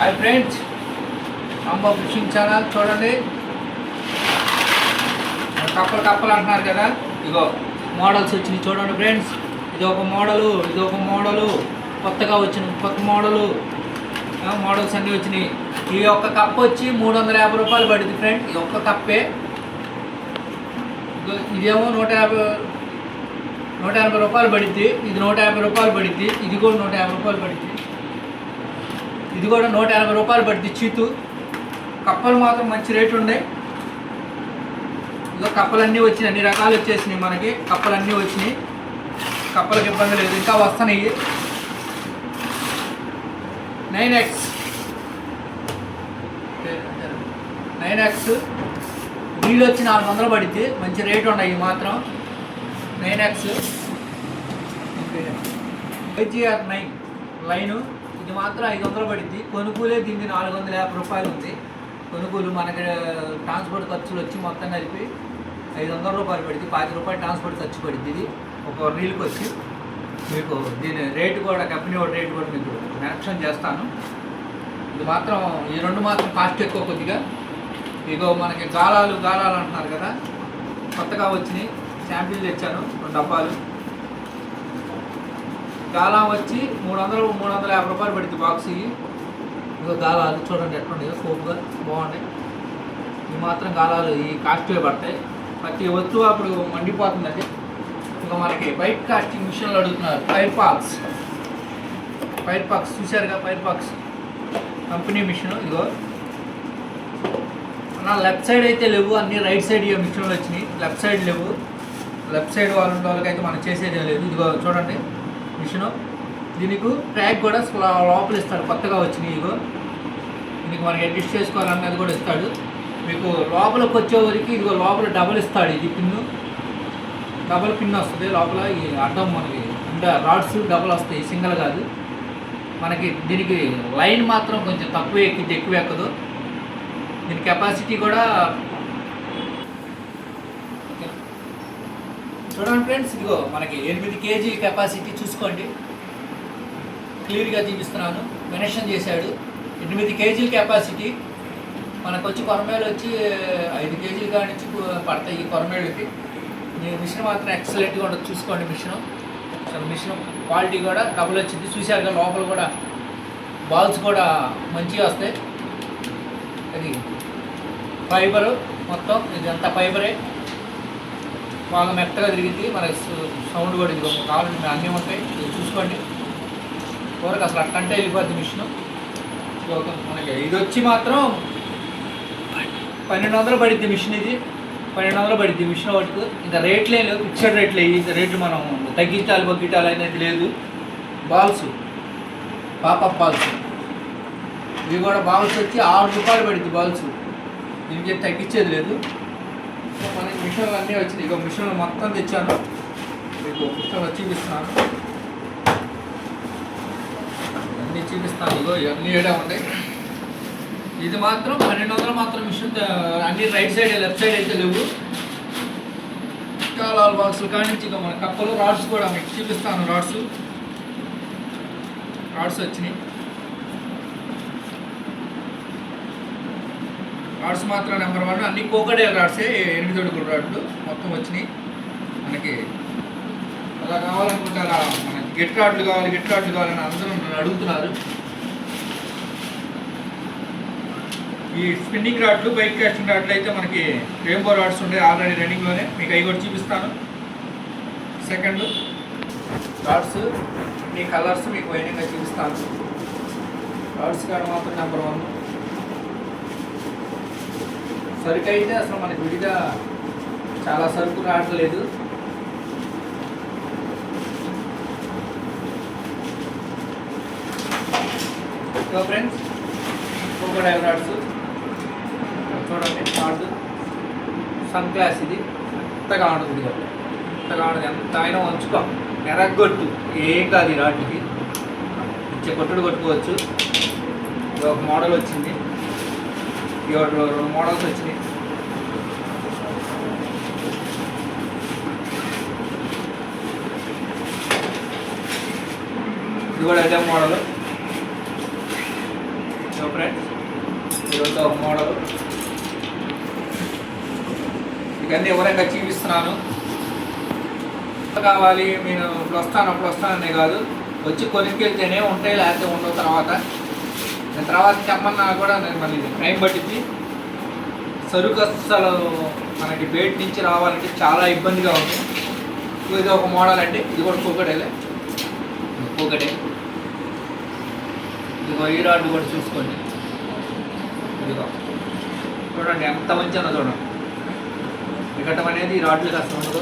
Hi friends, అమ్మ fishing channel చూడండి. కప్పలు అంటున్నారు కదా, ఇగో మోడల్స్ వచ్చినాయి చూడండి ఫ్రెండ్స్. ఇది ఒక మోడలు కొత్తగా వచ్చిన కొత్త మోడల్స్ అన్నీ వచ్చినాయి. ఈ ఒక్క కప్ వచ్చి 350 రూపాయలు పడింది ఫ్రెండ్. ఈ ఒక్క కప్పే. ఇదేమో 150 రూపాయలు పడింది. ఇది 150 రూపాయలు పడింది. ఇది కూడా 150 రూపాయలు పడింది. ఇది కూడా 180 రూపాయలు పడింది. చీతు కప్పలు మాత్రం మంచి రేటు ఉన్నాయి. ఇదో కప్పలన్నీ వచ్చినాయి, అన్ని రకాలు వచ్చేసినాయి. మనకి కప్పలన్నీ వచ్చినాయి, కప్పలకు ఇబ్బంది లేదు, ఇంకా వస్తున్నాయి. 9X వీళ్ళు వచ్చి 400 పడింది. మంచి రేటు ఉన్నాయి మాత్రం. 9X GR9 లైను ఇది మాత్రం 500 పడింది. కొనుగోలే దీనికి 450 రూపాయలు ఉంది. కొనుగోలు మనకి ట్రాన్స్పోర్ట్ ఖర్చులు వచ్చి మొత్తం కలిపి 500 రూపాయలు పడింది. 50 రూపాయలు ట్రాన్స్పోర్ట్ ఖర్చు పడింది. ఇది ఒక రీల్కి వచ్చి మీకు దీని రేటు కూడా, కంపెనీ వాడి రేటు కూడా మీకు మెన్షన్ చేస్తాను. ఇది మాత్రం ఈ రెండు మాత్రం కాస్ట్ ఎక్కువ కొద్దిగా. ఇగో మనకి గాలాలు అంటున్నారు కదా, కొత్తగా వచ్చినాయి. శాంపిల్ తెచ్చాను 2 డబ్బాలు. గాలం వచ్చి 350 రూపాయలు పడుతుంది బాక్స్. ఇగో గాలాలు చూడండి ఎట్లుండేదో, సోపుగా బాగున్నాయి. ఇవి మాత్రం గాలాలు ఈ కాస్ట్వే పడతాయి. ప్రతి వస్తువు అప్పుడు మండిపోతుంది. అది ఇంకా మనకి బైక్ కాస్టింగ్ మిషన్లు అడుగుతున్నారు. ఫైర్ పాక్స్ చూశారుగా, ఫైర్ పాక్స్ కంపెనీ మిషన్. ఇదిగో నా లెఫ్ట్ సైడ్ అయితే లేవు, అన్ని రైట్ సైడ్ మిషన్లు వచ్చినాయి. లెఫ్ట్ సైడ్ లేవు. లెఫ్ట్ సైడ్ వాళ్ళకైతే మనం చేసేదే లేదు. ఇదిగో చూడండి మిషను. దీనికి ట్రాక్ కూడా లోపల ఇస్తాడు, కొత్తగా వచ్చినాయి. ఇగో దీనికి మనకి అడ్జస్ట్ చేసుకోవాలన్నది కూడా ఇస్తాడు. మీకు లోపలికి వచ్చేవరకు ఇదిగో లోపల డబల్ ఇస్తాడు. ఇది డబల్ పిన్ వస్తుంది లోపల. ఈ అడ్డం మనకి అంటే రాడ్స్ డబల్ వస్తాయి, సింగిల్ కాదు. మనకి దీనికి లైన్ మాత్రం కొంచెం తక్కువ ఎక్కింది, ఎక్కువ ఎక్కదు. దీని కెపాసిటీ కూడా చూడండి ఫ్రెండ్స్. ఇదిగో మనకి 8 kg కెపాసిటీ చూసుకోండి, క్లియర్గా చూపిస్తున్నాను. మెన్షన్ చేశాడు 8 kg కెపాసిటీ. మనకు వచ్చి కొరమేలు వచ్చి 5 kg కాడి నుంచి పడతాయి ఈ కొరమేళ్ళకి. ఈ మిషన్ మాత్రం ఎక్సలెంట్గా ఉండదు, చూసుకోండి. మిషన్ క్వాలిటీ కూడా డబుల్ వచ్చింది. చూశారుగా లోపల కూడా బాల్స్ కూడా మంచిగా వస్తాయి. అది ఫైబరు మొత్తం, ఇదంతా ఫైబరే, బాగా మెత్తగా తిరిగింది. మనకి సౌండ్ కూడా ఇది కావాలంటే అన్నీ ఉంటాయి, చూసుకోండి. వరకు అసలు అట్టంటే వెళ్ళిపోద్ది మిషన్. మనకి ఇది వచ్చి మాత్రం 1200 పడిద్ది మిషన్. ఇది 1200 పడిద్ది మిషన్ ఒకటికి. ఇంకా రేట్లే లేవు, ఫిక్స్డ్ రేట్లే. ఇంత రేట్లు మనం బగ్గిట్టాలి అనేది లేదు. బాల్స్, పాపప్ బాల్స్, ఇవి కూడా బాల్స్ వచ్చి 6 రూపాయలు పడిద్ది బాల్స్. దీనికి తగ్గించేది లేదు. మనకి మిషన్లు అన్నీ వచ్చినాయి. ఇక మిషన్లు మొత్తం తెచ్చాను, మీకు మిషన్లు చూపిస్తున్నాను, అన్నీ చూపిస్తాను. ఇగో ఇవన్నీ ఏడా ఉంటాయి. ఇది మాత్రం 1200 మాత్రం మిషన్. అన్ని రైట్ సైడ్, లెఫ్ట్ సైడ్ అయితే లేవు. కాలాల బాక్సులు కానించి ఇక మన కప్పలు, రాడ్స్ కూడా మీకు చూపిస్తాను. రాడ్స్ వచ్చినాయి. రాడ్స్ మాత్రం నెంబర్ 1. అన్ని కోకడే రాడ్సే, 8 అడుగుల రాడ్లు మొత్తం వచ్చినాయి. మనకి అలా కావాలనుకుంటారా, మనకి గెట్ రాడ్లు కావాలని అందరూ అడుగుతున్నారు. ఈ స్పిన్నింగ్ రాడ్లు, బైక్ కాస్టింగ్ రాడ్లు అయితే మనకి రెయిన్బో రాడ్స్ ఉండే ఆల్రెడీ రన్నింగ్లోనే. మీకు అవి కూడా చూపిస్తాను. సెకండ్ రాడ్స్, ఈ కలర్స్ మీకు వైనింగ్గా చూపిస్తాను. రాడ్స్ కాడ మాత్రం నెంబర్ 1. సరుకు అయితే అసలు మనకి విడిగా చాలా సరుకు రావట్లేదు. సో ఫ్రెండ్స్, క్రోకోడైల్ రాడ్స్ చూడండి. రాడ్ సన్ గ్లాస్, ఇది ఎంతగా ఉండదు, ఎంత అయినా ఉంచుకో, ఎరగొట్టు ఏం కాదు. ఈ రాడ్కి ఇచ్చే కొట్టుడు కొట్టుకోవచ్చు. ఇది ఒక మోడల్ వచ్చింది, ఇవాళ 2 మోడల్స్ వచ్చినాయి. ఇది కూడా అదే మోడల్. సో ఫ్రెండ్స్ ఈరోజు ఒక మోడల్ ఇవన్నీ వివరంగా చూపిస్తున్నాను. కావాలి నేను ఇప్పుడు వస్తాననే కాదు, వచ్చి కొనుక్కెళ్తేనే ఉంటాయి, లేకపోతే ఉండవు. తర్వాత తెమ్మన్నా కూడా నేను మళ్ళీ టైం పట్టింది. సరుకు అసలు మనకి బయట నుంచి రావాలంటే చాలా ఇబ్బందిగా ఉంది. ఇది ఒక మోడల్ అండి, ఇది కూడా ఒకటే. ఇదిగో ఈ రాడ్డు కూడా చూసుకోండి. ఇదిగో చూడండి ఎంత మంచిగా చూడండి. వికటం అనేది ఈ రాడ్లు కష్టం ఉండదు,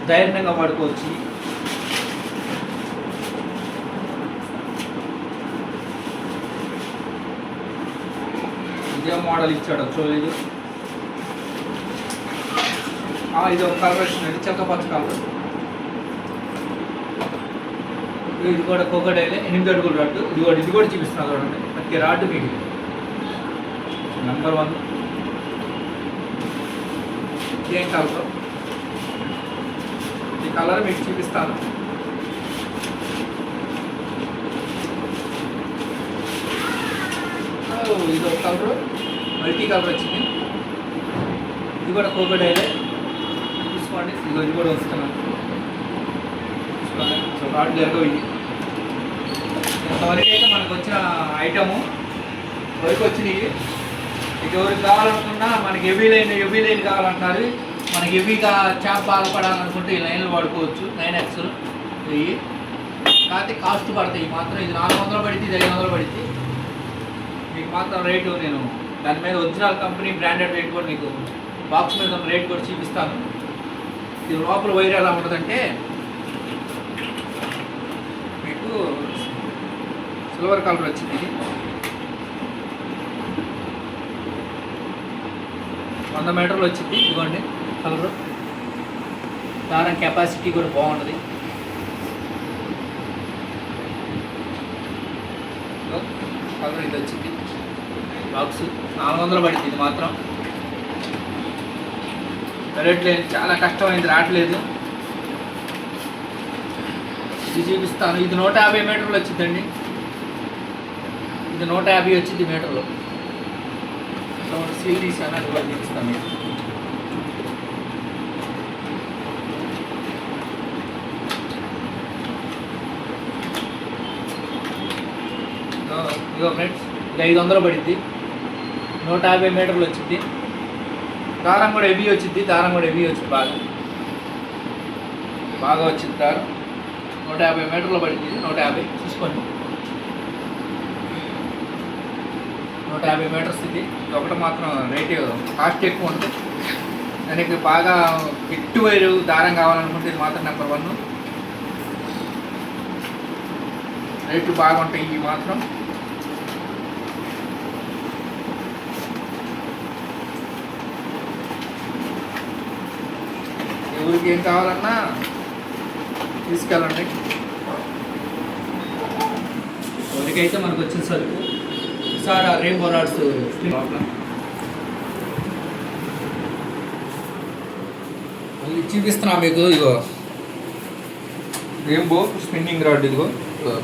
ధైర్యంగా పడుకోవచ్చు. ఇదే మోడల్ ఇచ్చాడు చూడలేదు. ఇది ఒక కలర్ వచ్చిందండి, చెక్కపచ్చ కలర్. ఇది కూడా కోకడైలే 8 అడుగుల రాడ్డు. ఇది కూడా చూపిస్తున్నాను చూడండి. ప్రతి రాడ్డు మీకు నెంబర్ 1. ఏం కలర్, ఈ కలర్ మీకు చూపిస్తాను. ఇది ఒక కలర్, మల్టీ కలర్ వచ్చింది. ఇది కూడా కోకడైలే చూసుకోండి. ఇది కూడా వస్తున్నాను. సో రాడ్లు ఎరగవి. ఇంతవరకు అయితే మనకు వచ్చిన ఐటము వరకు వచ్చినాయి. ఇక ఎవరికి కావాలనుకున్నా మనకి హెవీ లైన్ కావాలంటున్నారు. మనకి హెవీగా చేప బాధపడాలనుకుంటే ఈ లైన్లు వాడుకోవచ్చు. 9X ఇవి కాకపోతే కాస్ట్ పడతాయి మాత్రం. ఇది 400 పడుతుంది, ఇది 500 పడుతుంది. మీకు మాత్రం రేటు నేను దాని మీద ఒరిజినల్ కంపెనీ బ్రాండెడ్ రేట్ కూడా మీకు బాక్స్ మీద ఉన్న రేట్ కూడా చూపిస్తాను. ఇది లోపల వైర్ ఎలా ఉంటుందంటే మీకు సిల్వర్ కలర్ వచ్చింది. ఇది 100 మీటర్లు వచ్చింది. ఇదిగోండి కలరు. దారం కెపాసిటీ కూడా బాగుంటుంది. కలర్ ఇది వచ్చింది. బాక్స్ 400 పడింది. ఇది మాత్రం రేట్లేదు, చాలా కష్టమైంది, రావట్లేదు. ఇది చూపిస్తాను. ఇది 150 మీటర్లు వచ్చిందండి. ఇది 150 వచ్చింది మీటర్లు. సీల్ తీసాను, అది కూడా చూపిస్తాను మీకు. ఇదిగో ఫ్రెండ్స్, ఇది 500 పడింది. 150 మీటర్లు వచ్చింది. దారం కూడా హెవీ వచ్చింది. బాగా వచ్చింది దారం. 150 మీటర్లు పడింది. 150 చూసుకోండి. 150 మీటర్స్ ఇది. ఒకటి మాత్రం రేటు కాస్ట్ ఎక్కువ ఉంటుంది. దానికి బాగా గట్టి వైరు దారం కావాలనుకుంటే ఇది మాత్రం నెంబర్ 1. రేట్లు బాగుంటాయి ఇవి మాత్రం. ఎవరికి ఏం కావాలన్నా తీసుకెళ్ళండి. ఎవరికైతే మనకు వచ్చిన సరుకు సార్ రెయిన్బో రాడ్స్ చూపిస్తున్నా మీకు. ఇగో రెయిన్బో స్పిన్నింగ్ రాడ్. ఇదిగో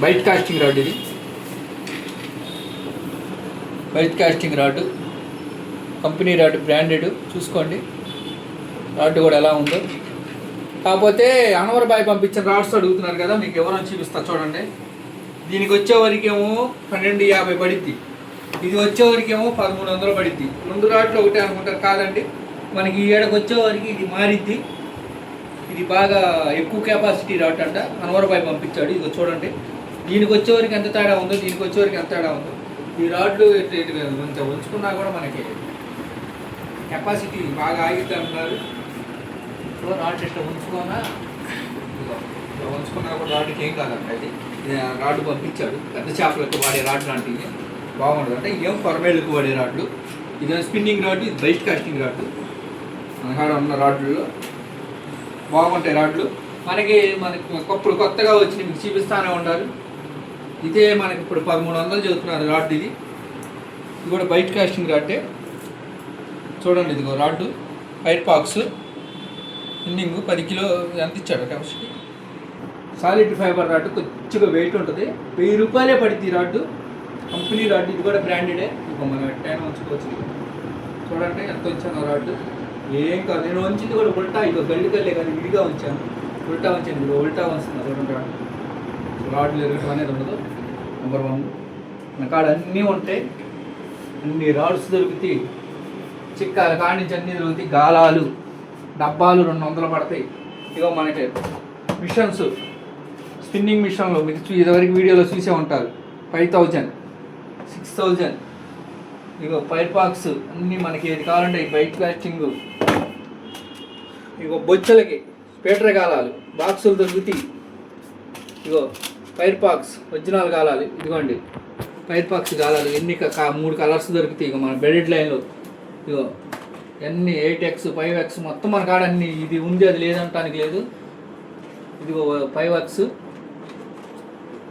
బైట్ కాస్టింగ్ రాడ్. ఇది bait casting rod, company rod, branded. చూసుకోండి రాడ్ కూడా ఎలా ఉందో. కాకపోతే అనవర్ బాయ్ పంపించిన రాడ్స్ అడుగుతున్నారు కదా, మీకు ఎవరైనా చూపిస్తా చూడండి. దీనికి వచ్చేవరకేమో 1250 పడిద్ది. ఇది వచ్చేవరకేమో 1300 పడిద్ది. 2 రాడ్లు ఒకటే అనుకుంటారు, కాదండి. మనకి ఈ ఏడకు వచ్చేవరకు ఇది మారిద్ది. ఇది బాగా ఎక్కువ కెపాసిటీ రాడ్ అంట, అనవర్ బాయ్ పంపించాడు. ఇది చూడండి, దీనికి వచ్చేవరకు ఎంత తేడా ఉందో, దీనికి వచ్చేవరకు ఎంత తేడా ఉందో. ఈ రాడ్లు కొంచెం ఉంచుకున్నా కూడా మనకి కెపాసిటీ బాగా ఆగిద్ది అంటున్నారు. రాడ్ ఇట్లా ఉంచుకున్నా కూడా రాడ్కి ఏం కాదంట. ఇది రాడ్డు పంపించాడు. పెద్ద చేపలకు వాడే రాడ్ లాంటివి బాగుంటుంది అంటే. ఇదేం కొరమేళ్ళకు వాడే రాడ్లు. ఇదే స్పిన్నింగ్ రాడ్, ఇది బైట్ కాస్టింగ్ రాడ్లు. మన ఉన్న రాడ్లలో బాగుంటాయి రాడ్లు. మనకి ఇప్పుడు కొత్తగా వచ్చి మీకు చూపిస్తానే ఉండాలి. ఇదే మనకి ఇప్పుడు 1300 చదువుతున్నారు రాడ్. ఇది కూడా బైట్ కాస్టింగ్ రాడ్డే. చూడండి ఇదిగో rod, fire pox, ending 10 kilo ఎంత ఇచ్చాడు కెపాసిటీ. సాలిడ్ ఫైబర్ రాడ్డు, కొంచెంగా వెయిట్ ఉంటుంది. 1000 రూపాయలే పడుతుంది ఈ రాడ్డు. కంపెనీ రాడ్, ఇది కూడా బ్రాండెడే. ఇక మనం ఎట్టైనా ఉంచుకోవచ్చు. చూడండి ఎంత ఉంచాను రాడ్, ఏం కాదు. నేను ఉంచింది కూడా ఉల్టా, ఇక గల్లికల్లే కానీ విడిగా ఉంచాను. ఉల్టా ఉంచాను, ఇది ఉల్టా ఉంచుతున్నా. చూడండి రాడ్లు ఎరగడం అనేది ఉండదు. నెంబర్ 1 నా కాడ అన్నీ ఉంటాయి, అన్ని రాడ్స్ దొరుకుతాయి. చిక్కాల కాడి నుంచి అన్నీ దొరుకుతాయి. గాలాలు డబ్బాలు 200 పడతాయి. ఇక మనకి మిషన్స్, స్పిన్నింగ్ మిషన్లో మీకు ఇదివరకు వీడియోలో చూసే ఉంటారు. 5000, 6000. ఇగో ఫైర్ బాక్స్ అన్నీ మనకి ఏది కావాలంటే బైక్ క్యాచింగ్. ఇగో బొచ్చలకి స్పీటర్ కాలాలు బాక్సులు దొరుకుతాయి. ఇగో ఫైర్ బాక్స్ ఒరిజినల్ కాలాలి. ఇదిగోండి ఫైర్ బాక్స్ కాలాలి. ఎన్ని 3 కలర్స్ దొరుకుతాయి. ఇక మన బెడెడ్ లైన్లో ఇగో అన్నీ 8X 5X మొత్తం మన కాడ అన్ని. ఇది ఉంది అది లేదంటానికి లేదు. ఇదిగో 5X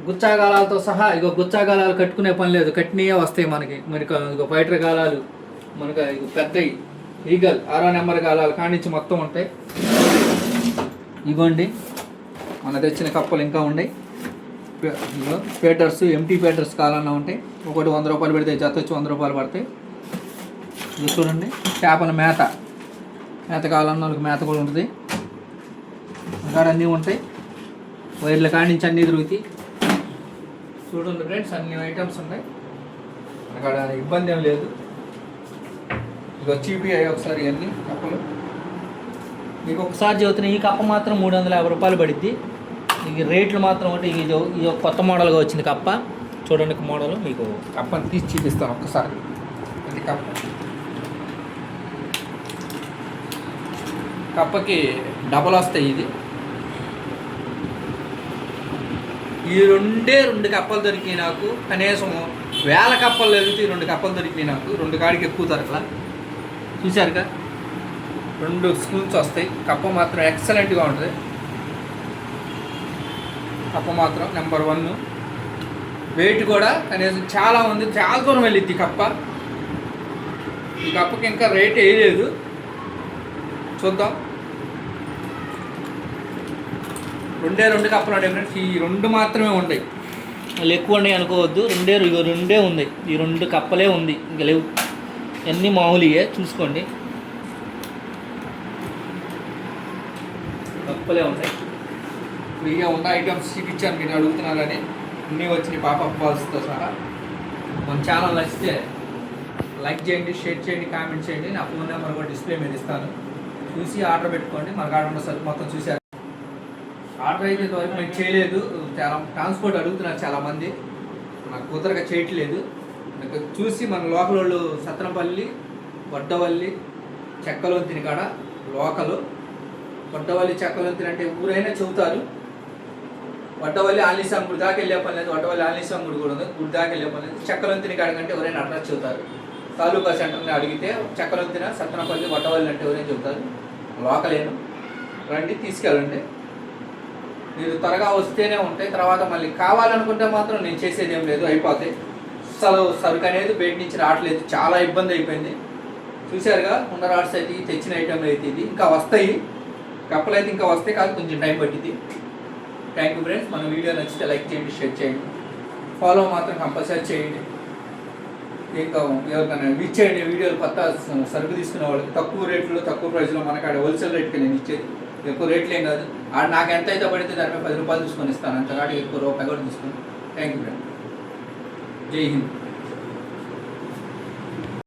గుచ్చాగాలాలతో సహా. ఇగో గుచ్చాగాలాలు కట్టుకునే పని లేదు, కట్టినయే వస్తాయి మనకి. మరి ఇగో ఫైటర్ గాలాలు మనకు ఇగో పెద్దవి ఈగల్ 6వ నెంబర్ గాలాలు కానించి మొత్తం ఉంటాయి. ఇగోండి మన తెచ్చిన కప్పలు ఇంకా ఉన్నాయి. ఇగో పేటర్స్, ఎంటీ పేటర్స్ కావాలన్నా ఉంటాయి. ఒకటి 100 రూపాయలు పెడితే జత వచ్చి 100 రూపాయలు పడతాయి. ఇది చూడండి చేపల మేత కావాలన్నా వాళ్ళకి మేత కూడా ఉంటుంది. అక్కడ అన్నీ ఉంటాయి. వైర్ల కానించి అన్నీ తిరుగుతాయి. చూడండి ఫ్రెండ్స్ అన్ని ఐటమ్స్ ఉన్నాయి. అక్కడ ఇబ్బంది ఏం లేదు. ఇక చీపీఐ ఒకసారి అన్ని కప్పలు మీకు ఒకసారి చెబుతున్నాయి. ఈ కప్ప మాత్రం 350 రూపాయలు పడుద్ది. ఇక రేట్లు మాత్రం ఒకటి. ఇది కొత్త మోడల్గా వచ్చింది కప్ప. చూడండి మోడల్ మీకు కప్పని తీసి చూపిస్తాను ఒక్కసారి. ఇది కప్పకి డబల్ వస్తాయి. ఈ 2 కప్పలు దొరికినాయి నాకు. కనీసం 1000 కప్పలు దొరికితే 2 కప్పలు దొరికినాయి నాకు. 2 కాడికి ఎక్కువ దొరకలా. చూశారుగా 2 స్పూన్స్ వస్తాయి. కప్ప మాత్రం ఎక్సలెంట్గా ఉంటుంది. కప్ప మాత్రం నెంబర్ 1. వెయిట్ కూడా కనీసం చాలా ఉంది, చాలా దూరం వెళ్ళిద్ది కప్ప. ఈ కప్పకి ఇంకా రేట్ వేయలేదు, చూద్దాం. 2 కప్పలు ఉంటాయి ఫ్రెండ్స్. ఈ 2 మాత్రమే ఉంటాయి, వాళ్ళు ఎక్కువ ఉన్నాయి అనుకోవద్దు. 2 ఉంది. ఈ 2 కప్పలే ఉంది, ఇంకా లేవు. అన్నీ మామూలుగా చూసుకోండి, కప్పలే ఉంటాయి. ఫ్రీగా ఉన్న ఐటమ్స్ చూపించాను, మీరు అడుగుతున్నారని. అన్నీ వచ్చినాయి పాపప్ బాల్స్తో సహా. మన ఛానల్ నచ్చితే లైక్ చేయండి, షేర్ చేయండి, కామెంట్ చేయండి. నా ఫోన్ నెంబర్ కూడా డిస్ప్లే మీద ఇస్తాను, చూసి ఆర్డర్ పెట్టుకోండి. మన కాడ ఉన్న సరుకు మొత్తం చూశారు. ఆర్డర్ అయితే ఇంతవరకు నేను చేయలేదు. చాలా ట్రాన్స్పోర్ట్ అడుగుతున్నారు చాలామంది, నాకు కుదరగా చేయట్లేదు. చూసి మన లోకల్ వాళ్ళు సత్తనపల్లి, వడ్డవల్లి, చెక్కలొంతిని కాడ లోకలు. వడ్డవల్లి చెక్కలొంతిని అంటే ఊరైనా చెబుతారు. వడ్డవల్లి ఆంజనేయస్వామి గుడి దాకా వెళ్ళే పని లేదు. వడ్డవల్లి ఆంజనేయస్వామి గుడి కూడా ఉంది, గుడి దాకా వెళ్ళే పని లేదు. చెక్కలొంతిని కాడ కంటే ఎవరైనా అడ్రస్ చెబుతారు. తాలూకా సెంటర్ని అడిగితే చెక్కలొంతిన, సత్తనపల్లి, వడ్డవల్లి అంటే ఎవరైనా చెబుతారు. లోకలేను, రండి తీసుకెళ్ళండి. మీరు త్వరగా వస్తేనే ఉంటాయి. తర్వాత మళ్ళీ కావాలనుకుంటే మాత్రం నేను చేసేది ఏం లేదు, అయిపోతాయి. అసలు సరుకు అనేది బయట నుంచి రావట్లేదు, చాలా ఇబ్బంది అయిపోయింది. చూశారుగా ఉన్న రాడ్స్ అయితే, తెచ్చిన ఐటెంలు అయితే ఇది ఇంకా వస్తాయి. కప్పలు అయితే ఇంకా వస్తాయి, కాదు కొంచెం టైం పట్టింది. Thank you friends. మన వీడియో నచ్చితే లైక్ చేయండి, షేర్ చేయండి, ఫాలో మాత్రం కంపల్సరీ చేయండి. ఇంకా ఎవరికైనా ఇచ్చేయండి వీడియోలు. కొత్త సరుకు తీసుకునే వాళ్ళకి తక్కువ రేట్లో, తక్కువ ప్రైస్లో మనకాడ హోల్సేల్ రేట్కి నేను ఇచ్చేది. ఎక్కువ రేట్లు ఏం కాదు. నాకు ఎంత అయితే పడితే దానిపై 10 రూపాయలు తీసుకొని ఇస్తాను, అంతకాడికి ఎక్కువ రూపాయి కూడా తీసుకొని. Thank you friend. జై హింద్.